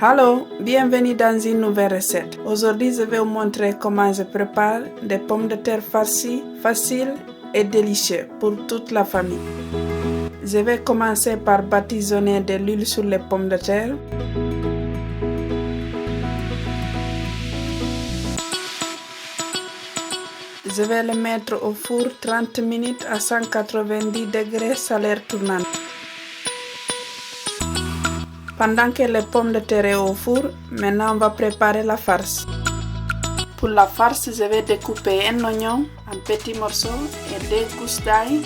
Hallo, bienvenue dans une nouvelle recette. Aujourd'hui, je vais vous montrer comment je prépare des pommes de terre farcies, faciles et délicieuses pour toute la famille. Je vais commencer par badigeonner de l'huile sur les pommes de terre. Je vais le mettre au four 30 minutes à 190 degrés salaire tournante. Pendant que les pommes de terre sont au four, maintenant on va préparer la farce. Pour la farce, je vais découper un oignon en petits morceaux et 2 gousses d'ail.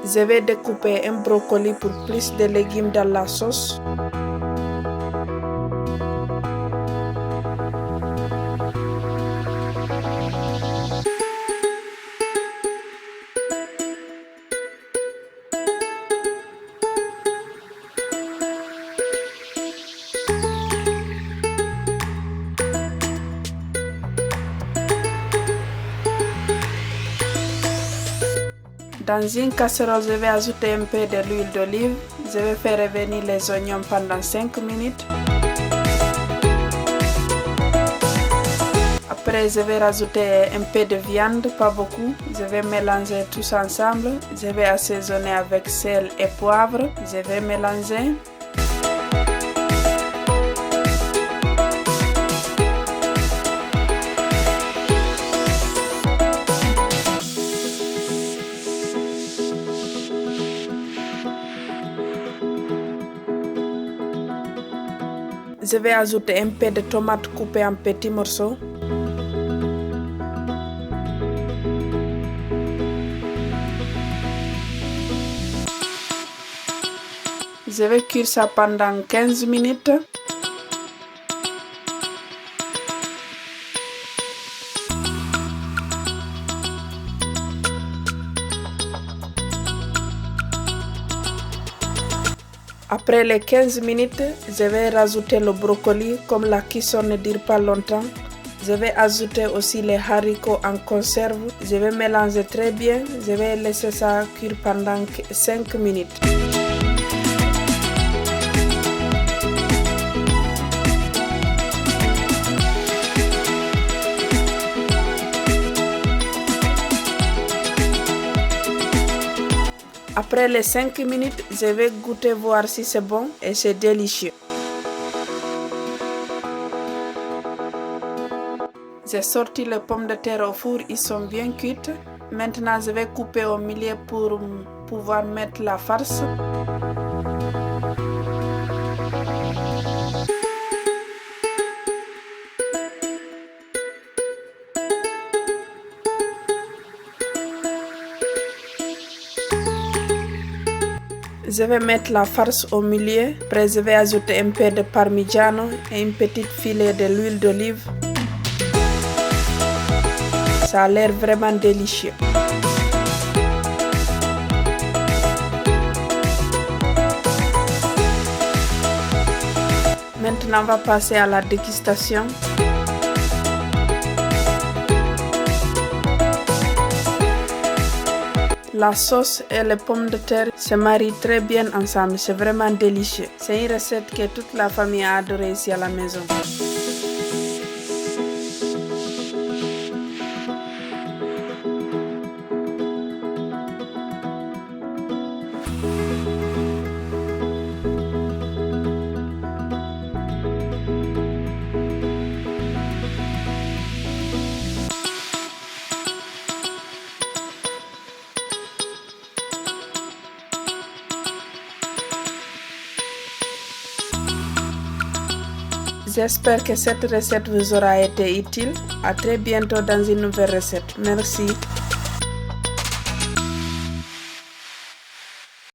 Je vais découper un brocoli pour plus de légumes dans la sauce. Dans une casserole, je vais ajouter un peu de l'huile d'olive. Je vais faire revenir les oignons pendant 5 minutes. Après, je vais rajouter un peu de viande, pas beaucoup. Je vais mélanger tout ensemble. Je vais assaisonner avec sel et poivre. Je vais mélanger. Je vais ajouter un peu de tomates coupées en petits morceaux. Je vais cuire ça pendant 15 minutes. Après les 15 minutes, je vais rajouter le brocoli. Comme la cuisson ne dure pas longtemps, je vais ajouter aussi les haricots en conserve. Je vais mélanger très bien. Je vais laisser ça cuire pendant 5 minutes. Après les 5 minutes, je vais goûter voir si c'est bon et c'est délicieux. J'ai sorti les pommes de terre au four, ils sont bien cuites. Maintenant, je vais couper au milieu pour pouvoir mettre la farce. Je vais mettre la farce au milieu. Après, je vais ajouter un peu de parmigiano et une petite filet de l'huile d'olive. Ça a l'air vraiment délicieux. Maintenant, on va passer à la dégustation. La sauce et les pommes de terre se marient très bien ensemble, c'est vraiment délicieux. C'est une recette que toute la famille a adorée ici à la maison. J'espère que cette recette vous aura été utile. À très bientôt dans une nouvelle recette. Merci.